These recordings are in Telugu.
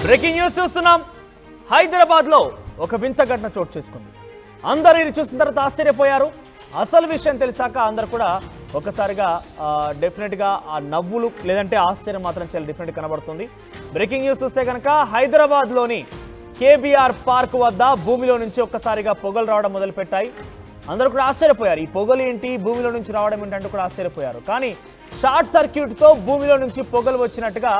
బ్రేకింగ్ న్యూస్ చూస్తున్నాం. హైదరాబాద్లో ఒక వింత ఘటన చోటు చేసుకుంది. అందరూ ఇది చూసిన తర్వాత ఆశ్చర్యపోయారు. అసలు విషయం తెలిసాక అందరూ కూడా ఒకసారిగా డెఫినెట్గా ఆ నవ్వులు లేదంటే ఆశ్చర్యం మాత్రం చాలా డిఫరెంట్ కనబడుతుంది. బ్రేకింగ్ న్యూస్ చూస్తే కనుక హైదరాబాద్లోని కేబీఆర్ పార్క్ వద్ద భూమిలో నుంచి ఒక్కసారిగా పొగలు రావడం మొదలుపెట్టాయి. అందరూ కూడా ఆశ్చర్యపోయారు. ఈ పొగలు ఏంటి, భూమిలో నుంచి రావడం ఏంటంటూ కూడా ఆశ్చర్యపోయారు. కానీ షార్ట్ సర్క్యూట్తో భూమిలో నుంచి పొగలు వచ్చినట్టుగా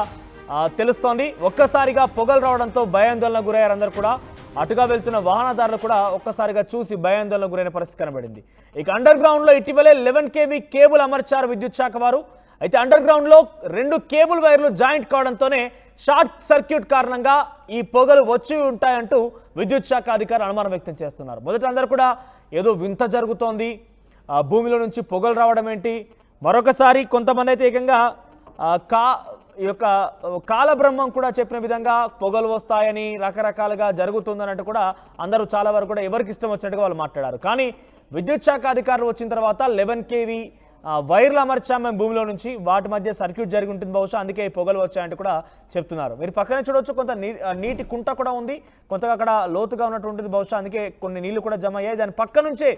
తెలుస్తోంది. ఒక్కసారిగా పొగలు రావడంతో భయాందోళన గురయ్యారు అందరూ కూడా. అటుగా వెళ్తున్న వాహనదారులు కూడా ఒక్కసారిగా చూసి భయాందోళన గురైన పరిస్థితి కనబడింది. ఇక అండర్ గ్రౌండ్లో ఇటీవలే 11 kV కేబుల్ అమర్చారు విద్యుత్ శాఖ వారు. అయితే అండర్ గ్రౌండ్లో 2 కేబుల్ వైర్లు జాయింట్ కావడంతోనే షార్ట్ సర్క్యూట్ కారణంగా ఈ పొగలు వచ్చి ఉంటాయంటూ విద్యుత్ శాఖ అధికారులు అనుమానం వ్యక్తం చేస్తున్నారు. మొదట అందరూ కూడా ఏదో వింత జరుగుతోంది, భూమిలో నుంచి పొగలు రావడం ఏంటి, మరొకసారి కొంతమంది అయితే ఏకంగా ఈ యొక్క కాలబ్రహ్మం కూడా చెప్పిన విధంగా పొగలు వస్తాయని రకరకాలుగా జరుగుతుందన్నట్టు కూడా అందరూ చాలా వరకు కూడా ఎవరికి ఇష్టం వచ్చినట్టుగా వాళ్ళు మాట్లాడారు. కానీ విద్యుత్ శాఖ అధికారులు వచ్చిన తర్వాత 11 kV వైర్లు అమర్చాం మేము భూమిలో నుంచి, వాటి మధ్య సర్క్యూట్ జరిగి ఉంటుంది బహుశా, అందుకే ఈ పొగలు వచ్చాయంటూ కూడా చెప్తున్నారు. మీరు పక్కనే చూడవచ్చు, కొంత నీటి కుంట కూడా ఉంది, కొంతగా అక్కడ లోతుగా ఉన్నటువంటిది బహుశా, అందుకే కొన్ని నీళ్లు కూడా జమ అయ్యాయి. దాని పక్క నుంచే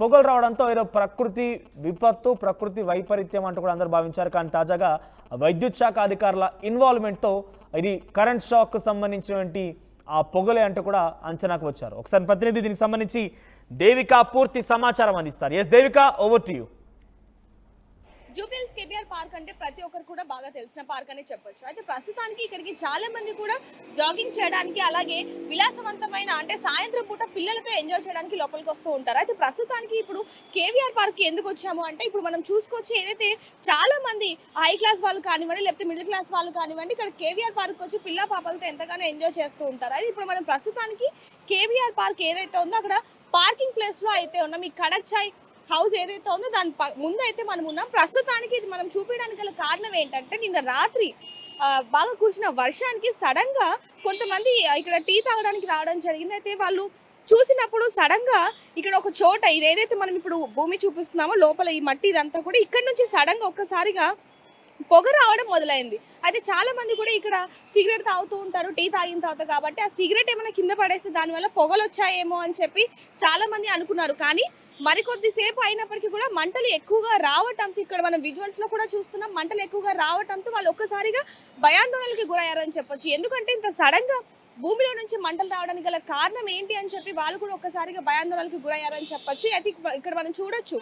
పొగలు రావడంతో ఏదో ప్రకృతి విపత్తు, ప్రకృతి వైపరీత్యం అంటూ కూడా అందరూ భావించారు. కానీ తాజాగా విద్యుత్ శాఖ అధికారుల ఇన్వాల్వ్మెంట్తో ఇది కరెంట్ షాక్కు సంబంధించినటువంటి ఆ పొగలే అంటూ కూడా అంచనాకు వచ్చారు. ఒకసారి ప్రతినిధి దీనికి సంబంధించి దేవిక పూర్తి సమాచారం అందిస్తారు. Yes Devika, over to you. Jubilee Hills KBR park అంటే ప్రతి ఒక్కరు కూడా బాగా తెలిసిన పార్క్ అని చెప్పొచ్చు. అయితే ప్రస్తుతానికి ఇక్కడికి చాలా మంది కూడా జాగింగ్ చేయడానికి, అలాగే విలాసవంతమైన అంటే సాయంత్రం పూట పిల్లలతో ఎంజాయ్ చేయడానికి లోపలికి వస్తూ ఉంటారు. అయితే ప్రస్తుతానికి ఇప్పుడు కేవీఆర్ పార్క్ ఎందుకు వచ్చాము అంటే, ఇప్పుడు మనం చూసుకోవచ్చు ఏదైతే చాలా మంది హై క్లాస్ వాళ్ళు కానివ్వండి, లేకపోతే మిడిల్ క్లాస్ వాళ్ళు కానివ్వండి, ఇక్కడ కేవీఆర్ పార్క్ వచ్చి పిల్ల పాపలతో ఎంతగానో ఎంజాయ్ చేస్తూ ఉంటారు. అయితే ఇప్పుడు మనం ప్రస్తుతానికి కేవీఆర్ పార్క్ ఏదైతే ఉందో అక్కడ పార్కింగ్ ప్లేస్ లో అయితే ఉన్నాం. ఈ కడక్ చాయ్ హౌస్ ఏదైతే ఉందో దాని ముందు అయితే మనం ఉన్నాం. ప్రస్తుతానికి ఇది మనం చూపించడానికి గల కారణం ఏంటంటే, నిన్న రాత్రి బాగా కురిసిన వర్షానికి సడన్ గా కొంతమంది ఇక్కడ టీ తాగడానికి రావడం జరిగింది. అయితే వాళ్ళు చూసినప్పుడు సడన్ గా ఇక్కడ ఒక చోట ఇది ఏదైతే మనం ఇప్పుడు భూమి చూపిస్తున్నామో లోపల ఈ మట్టి ఇదంతా కూడా ఇక్కడ నుంచి సడన్ గా ఒక్కసారిగా పొగ రావడం మొదలైంది. అయితే చాలా మంది కూడా ఇక్కడ సిగరెట్ తాగుతూ ఉంటారు టీ తాగిన తర్వాత, కాబట్టి ఆ సిగరెట్ ఏమైనా కింద పడేస్తే దానివల్ల పొగలు వచ్చాయేమో అని చెప్పి చాలా మంది అనుకున్నారు. కానీ మరికొద్దిసేపు అయినప్పటికీ కూడా మంటలు ఎక్కువగా రావటంతో, ఇక్కడ మనం విజువల్స్ లో కూడా చూస్తున్నాం, మంటలు ఎక్కువగా రావటంతో వాళ్ళు ఒక్కసారిగా భయాందోళనకి గురయ్యారని చెప్పొచ్చు. ఎందుకంటే ఇంత సడన్ గా భూమిలో నుంచి మంటలు రావడానికి గల కారణం ఏంటి అని చెప్పి వాళ్ళు కూడా ఒక్కసారిగా భయాందోళనకి గురయ్యారని చెప్పొచ్చు. అయితే ఇక్కడ మనం చూడొచ్చు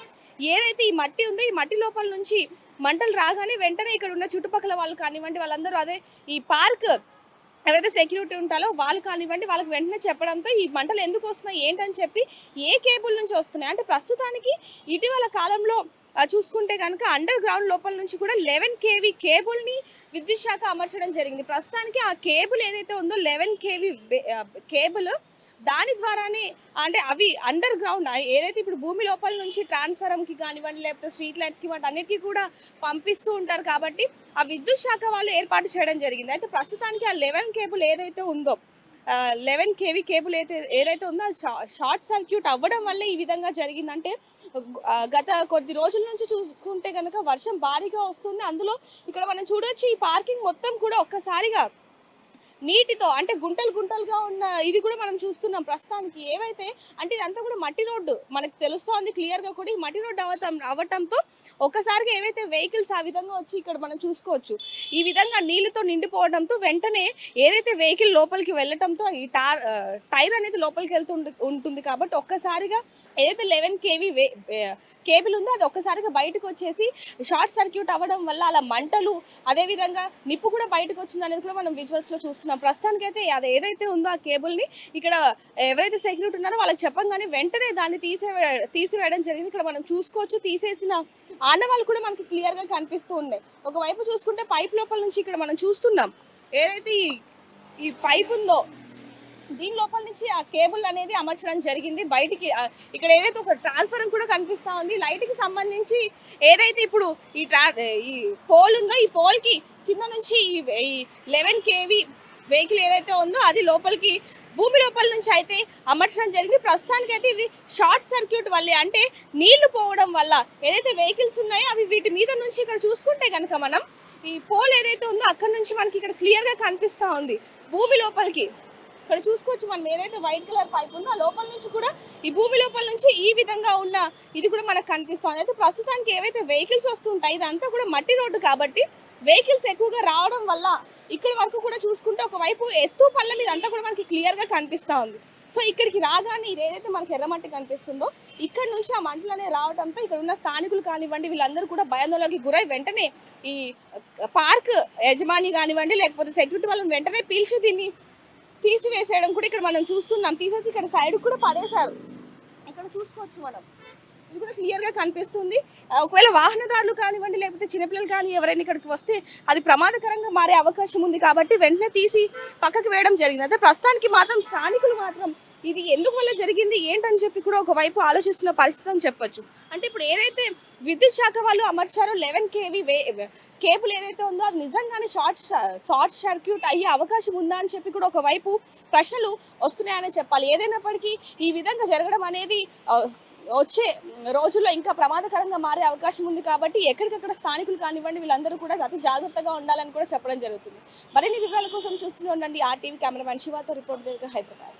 ఏదైతే ఈ మట్టి ఉందో ఈ మట్టి లోపల నుంచి మంటలు రాగానే వెంటనే ఇక్కడ ఉన్న చుట్టుపక్కల వాళ్ళు కానివ్వండి, వాళ్ళందరూ అదే ఈ పార్క్ ఎవరైతే సెక్యూరిటీ ఉంటారో వాళ్ళు కానివ్వండి, వాళ్ళకి వెంటనే చెప్పడంతో ఈ మంటలు ఎందుకు వస్తున్నాయి ఏంటని చెప్పి ఏ కేబుల్ నుంచి వస్తున్నాయి అంటే, ప్రస్తుతానికి ఇటీవల కాలంలో చూసుకుంటే కనుక అండర్ గ్రౌండ్ లోపల నుంచి కూడా 11 kV కేబుల్ని విద్యుత్ శాఖ అమర్చడం జరిగింది. ప్రస్తుతానికి ఆ కేబుల్ ఏదైతే ఉందో 11 kV కేబుల్, దాని ద్వారానే అంటే అవి అండర్ గ్రౌండ్ ఏదైతే ఇప్పుడు భూమి లోపల నుంచి ట్రాన్స్ఫార్మర్కి కానివ్వండి, లేకపోతే స్ట్రీట్ లైట్స్కి వాటి అన్నిటికీ కూడా పంపిస్తూ ఉంటారు. కాబట్టి ఆ విద్యుత్ శాఖ వాళ్ళు ఏర్పాటు చేయడం జరిగింది. అయితే ప్రస్తుతానికి ఆ 11 కేబుల్ ఏదైతే ఉందో 11 kV కేబుల్ ఏదైతే ఉందో అది షార్ట్ సర్క్యూట్ అవ్వడం వల్ల ఈ విధంగా జరిగిందంటే, గత కొద్ది రోజుల నుంచి చూసుకుంటే కనుక వర్షం భారీగా వస్తుంది. అందులో ఇక్కడ మనం చూడొచ్చు ఈ పార్కింగ్ మొత్తం కూడా ఒక్కసారిగా నీటితో అంటే గుంటలు గుంటలుగా ఉన్న ఇది కూడా మనం చూస్తున్నాం ప్రస్తుతానికి. ఏవైతే అంటే ఇదంతా కూడా మట్టి రోడ్డు మనకు తెలుస్తోంది క్లియర్ గా కూడా. ఈ మట్టి రోడ్డు అవ్వటంతో ఒక్కసారిగా ఏవైతే వెహికల్స్ ఆ విధంగా వచ్చి ఇక్కడ మనం చూసుకోవచ్చు ఈ విధంగా నీళ్ళతో నిండిపోవడంతో వెంటనే ఏదైతే వెహికల్ లోపలికి వెళ్ళటంతో ఈ టైర్ అనేది లోపలికి ఉంటుంది. కాబట్టి ఒక్కసారిగా ఏదైతే 11 kV కేబుల్ ఉందో అది ఒక్కసారిగా బయటకు వచ్చేసి షార్ట్ సర్క్యూట్ అవ్వడం వల్ల అలా మంటలు, అదేవిధంగా నిప్పు కూడా బయటకు వచ్చింది అనేది కూడా మనం విజువల్స్ లో చూస్తున్నాం. ప్రస్తుతానికైతే అది ఏదైతే ఉందో ఆ కేబుల్ని ఇక్కడ ఎవరైతే సెక్యూరిటీ ఉన్నారో వాళ్ళకి చెప్పంగానే వెంటనే దాన్ని తీసివేయడం జరిగింది. ఇక్కడ మనం చూసుకోవచ్చు తీసేసిన ఆనవాళ్ళు కూడా మనకి క్లియర్ గా కనిపిస్తూ ఉన్నాయి. ఒకవైపు చూసుకుంటే పైప్ లోపల నుంచి ఇక్కడ మనం చూస్తున్నాం ఏదైతే ఈ పైప్ ఉందో దీని లోపల నుంచి ఆ కేబుల్ అనేది అమర్చడం జరిగింది. బయటికి ఇక్కడ ఏదైతే ఒక ట్రాన్స్ఫార్మర్ కూడా కనిపిస్తా ఉంది, లైట్ కి సంబంధించి ఏదైతే ఇప్పుడు ఈ పోల్ ఉందో ఈ పోల్ కి కింద నుంచి ఈ 11 kV వెహికల్ ఏదైతే ఉందో అది లోపలికి భూమి లోపల నుంచి అయితే అమర్చడం జరిగింది. ప్రస్తుతానికి అయితే ఇది షార్ట్ సర్క్యూట్ వల్లే, అంటే నీళ్లు పోవడం వల్ల ఏదైతే వెహికల్స్ ఉన్నాయో అవి వీటి మీద నుంచి ఇక్కడ చూసుకుంటే కనుక మనం ఈ పోల్ ఏదైతే ఉందో అక్కడ నుంచి మనకి ఇక్కడ క్లియర్ గా కనిపిస్తా ఉంది భూమి లోపలికి. ఇక్కడ చూసుకోవచ్చు మనం ఏదైతే వైట్ కలర్ పైప్ ఉందో ఆ లోపల నుంచి కూడా ఈ భూమి లోపల నుంచి ఈ విధంగా ఉన్న ఇది కూడా మనకు కనిపిస్తుంది. అయితే ప్రస్తుతానికి ఏవైతే వెహికల్స్ వస్తుంటాయి ఇదంతా కూడా మట్టి రోడ్డు కాబట్టి వెహికల్స్ ఎక్కువగా రావడం వల్ల ఇక్కడ వరకు కూడా చూసుకుంటే ఒకవైపు ఎత్తు పళ్ళ మీద అంతా కూడా మనకి క్లియర్ గా కనిపిస్తా ఉంది. సో ఇక్కడికి రాగానే ఇది ఏదైతే మనకి ఎర్రమట్టి కనిపిస్తుందో ఇక్కడ నుంచి ఆ మంటలు అనేవి రావడంతో ఇక్కడ ఉన్న స్థానికులు కానివ్వండి వీళ్ళందరూ కూడా భయాందోళనకి గురై వెంటనే ఈ పార్క్ యజమాని కానివ్వండి లేకపోతే సెక్యూరిటీ వాళ్ళని వెంటనే పీల్చి దీన్ని తీసివేసేయడం కూడా ఇక్కడ మనం చూస్తున్నాం. తీసేసి ఇక్కడ సైడ్ కూడా పడేశారు. ఇక్కడ చూసుకోవచ్చు మనం ఇది కూడా క్లియర్ గా కనిపిస్తుంది. ఒకవేళ వాహనదారులు కానివ్వండి లేకపోతే చిన్నపిల్లలు కానీ ఎవరైనా ఇక్కడికి వస్తే అది ప్రమాదకరంగా మారే అవకాశం ఉంది కాబట్టి వెంటనే తీసి పక్కకు వేయడం జరిగింది. అయితే ప్రస్తుతానికి మాత్రం స్థానికులు మాత్రం ఇది ఎందుకు వల్ల జరిగింది ఏంటని చెప్పి కూడా ఒకవైపు ఆలోచిస్తున్న పరిస్థితి అని చెప్పొచ్చు. అంటే ఇప్పుడు ఏదైతే విద్యుత్ శాఖ వాళ్ళు అమర్చారో 11 kV కేబుల్ ఏదైతే ఉందో అది నిజంగానే షార్ట్ సర్క్యూట్ అయ్యే అవకాశం ఉందా అని చెప్పి కూడా ఒకవైపు ప్రశ్నలు వస్తున్నాయని చెప్పాలి. ఏదైనప్పటికీ ఈ విధంగా జరగడం అనేది వచ్చే రోజుల్లో ఇంకా ప్రమాదకరంగా మారే అవకాశం ఉంది కాబట్టి ఎక్కడికక్కడ స్థానికులు కానివ్వండి వీళ్ళందరూ కూడా అతి జాగ్రత్తగా ఉండాలని కూడా చెప్పడం జరుగుతుంది. మరిన్ని వివరాల కోసం చూస్తూనే ఉండండి RTV కెమెరామెన్ శివాతో రిపోర్ట్ హైదరాబాద్.